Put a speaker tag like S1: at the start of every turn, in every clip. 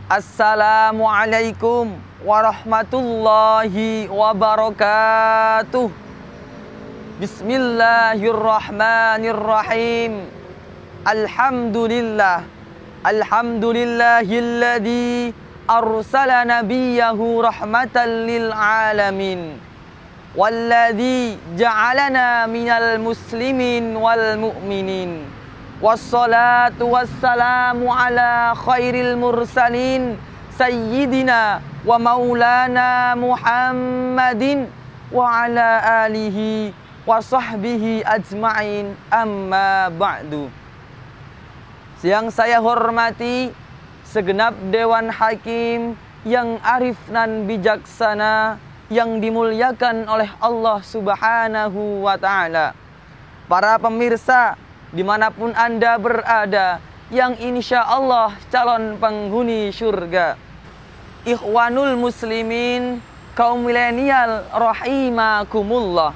S1: Assalamualaikum warahmatullahi wabarakatuh. Bismillahirrahmanirrahim. Alhamdulillahilladzi arsala nabiyahu rahmatan lil alamin. Walladzi ja'alana minal muslimin wal mu'minin. Wassalatu wassalamu ala khairil mursalin sayyidina wa maulana Muhammadin wa ala alihi wa sahbihi ajma'in, amma ba'du. Yang saya hormati segenap Dewan Hakim yang arif dan bijaksana, yang dimuliakan oleh Allah Subhanahu wa ta'ala. Para pemirsa dimanapun Anda berada, yang insya Allah calon penghuni surga. Ikhwanul muslimin, kaum milenial rahimakumullah.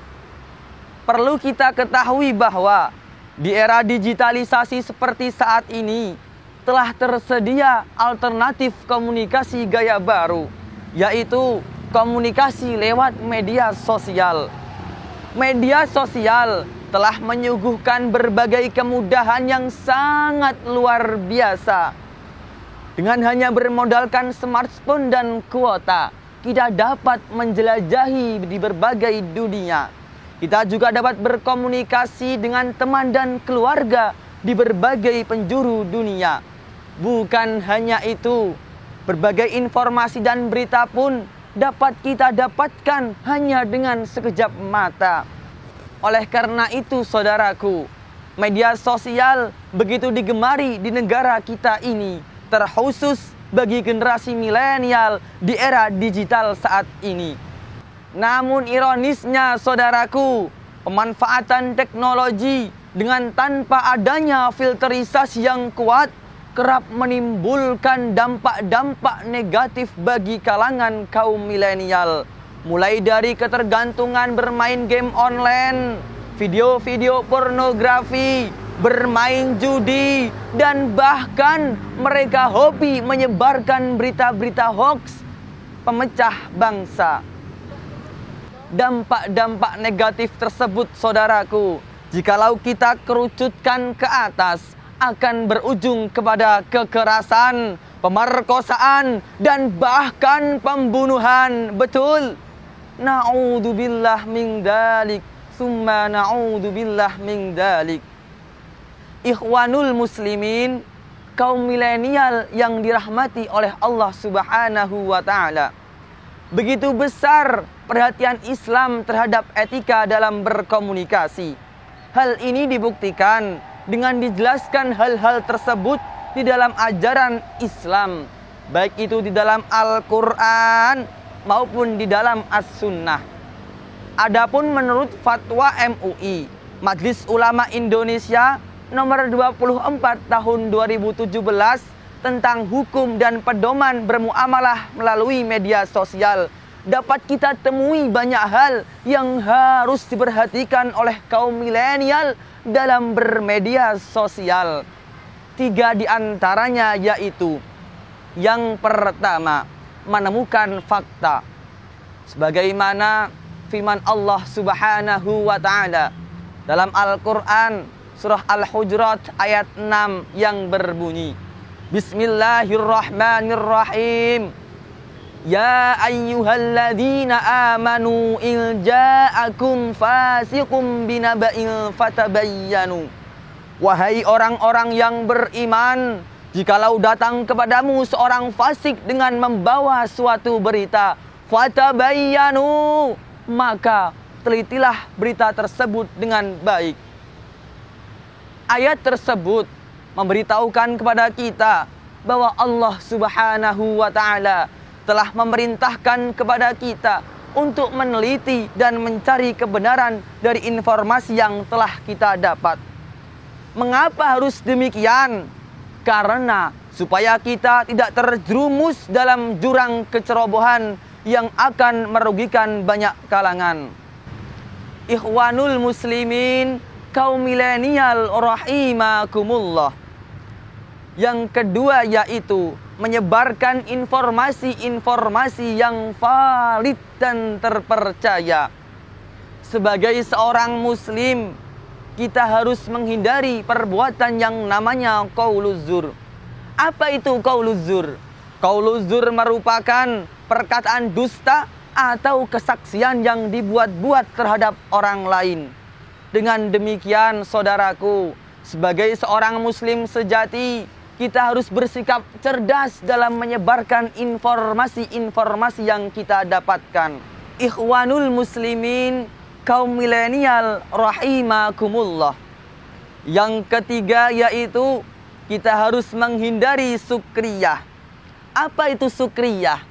S1: Perlu kita ketahui bahwa di era digitalisasi seperti saat ini telah tersedia alternatif komunikasi gaya baru, yaitu komunikasi lewat media sosial. Media sosial telah menyuguhkan berbagai kemudahan yang sangat luar biasa. Dengan hanya bermodalkan smartphone dan kuota, kita dapat menjelajahi di berbagai dunia. Kita juga dapat berkomunikasi dengan teman dan keluarga di berbagai penjuru dunia. Bukan hanya itu, berbagai informasi dan berita pun dapat kita dapatkan hanya dengan sekejap mata. Oleh karena itu, saudaraku, media sosial begitu digemari di negara kita ini, terkhusus bagi generasi milenial di era digital saat ini. Namun ironisnya, saudaraku, pemanfaatan teknologi dengan tanpa adanya filterisasi yang kuat kerap menimbulkan dampak-dampak negatif bagi kalangan kaum milenial. Mulai dari ketergantungan bermain game online, video-video pornografi, bermain judi, dan bahkan mereka hobi menyebarkan berita-berita hoax pemecah bangsa. Dampak-dampak negatif tersebut, saudaraku, jikalau kita kerucutkan ke atas, akan berujung kepada kekerasan, pemerkosaan, dan bahkan pembunuhan. Betul. Na'udzubillah min dzalik, summa na'udzubillah min dzalik. Ikhwanul muslimin, kaum milenial yang dirahmati oleh Allah Subhanahu wa ta'ala. Begitu besar perhatian Islam terhadap etika dalam berkomunikasi. Hal ini dibuktikan dengan dijelaskan hal-hal tersebut di dalam ajaran Islam, baik itu di dalam Al-Quran maupun di dalam As-Sunnah. Adapun menurut fatwa MUI, Majelis Ulama Indonesia nomor 24 tahun 2017 tentang hukum dan pedoman bermuamalah melalui media sosial, dapat kita temui banyak hal yang harus diperhatikan oleh kaum milenial dalam bermedia sosial. 3 di antaranya yaitu: yang pertama, menemukan fakta. Sebagaimana firman Allah Subhanahu wa ta'ala dalam Al-Quran surah Al-Hujurat ayat 6 yang berbunyi, Bismillahirrahmanirrahim. Ya ayyuhalladzina amanu in ja'akum fasiqum binaba'in fatabayyanu. Wahai orang-orang yang beriman, jikalau datang kepadamu seorang fasik dengan membawa suatu berita, fatabayyanu, maka telitilah berita tersebut dengan baik. Ayat tersebut memberitahukan kepada kita bahwa Allah Subhanahu wa ta'ala telah memerintahkan kepada kita untuk meneliti dan mencari kebenaran dari informasi yang telah kita dapat. Mengapa harus demikian? Karena supaya kita tidak terjerumus dalam jurang kecerobohan yang akan merugikan banyak kalangan. Ikhwanul muslimin, kaum milenial rahimakumullah. Yang kedua yaitu menyebarkan informasi-informasi yang valid dan terpercaya. Sebagai seorang muslim, kita harus menghindari perbuatan yang namanya qauluz zur. Apa itu qauluz zur? Qauluz zur merupakan perkataan dusta atau kesaksian yang dibuat-buat terhadap orang lain. Dengan demikian, saudaraku, sebagai seorang muslim sejati, kita harus bersikap cerdas dalam menyebarkan informasi-informasi yang kita dapatkan. Ikhwanul muslimin, kaum milenial rahimakumullah. Yang ketiga yaitu kita harus menghindari sukriyah. Apa itu sukriyah?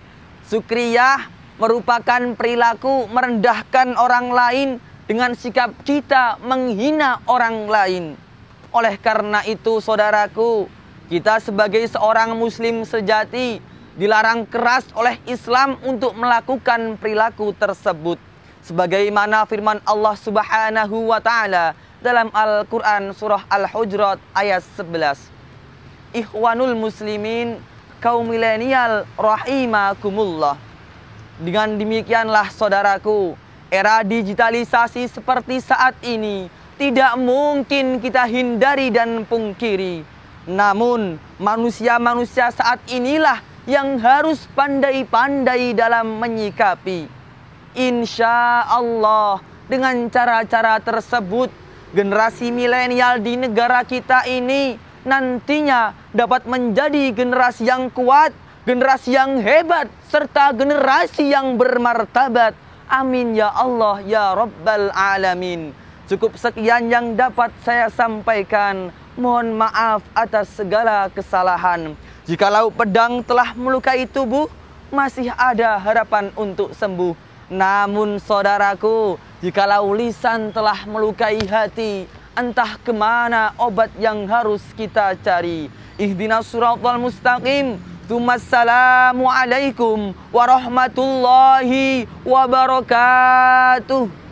S1: Sukriyah merupakan perilaku merendahkan orang lain dengan sikap kita menghina orang lain. Oleh karena itu, saudaraku, kita sebagai seorang muslim sejati dilarang keras oleh Islam untuk melakukan perilaku tersebut. Sebagaimana firman Allah Subhanahu wa Ta'ala dalam Al-Quran surah Al-Hujurat ayat 11. Ikhwanul muslimin, kaum milenial rahimakumullah. Dengan demikianlah saudaraku, era digitalisasi seperti saat ini tidak mungkin kita hindari dan pungkiri. Namun manusia-manusia saat inilah yang harus pandai-pandai dalam menyikapi. Insya Allah dengan cara-cara tersebut, generasi milenial di negara kita ini nantinya dapat menjadi generasi yang kuat, generasi yang hebat, serta generasi yang bermartabat. Amin ya Allah ya Rabbal Alamin. Cukup sekian yang dapat saya sampaikan. Mohon maaf atas segala kesalahan. Jikalau pedang telah melukai tubuh, masih ada harapan untuk sembuh. Namun saudaraku, jikalau lisan telah melukai hati, entah kemana obat yang harus kita cari. Ihdinas siratal mustaqim. Assalamualaikum warahmatullahi wabarakatuh.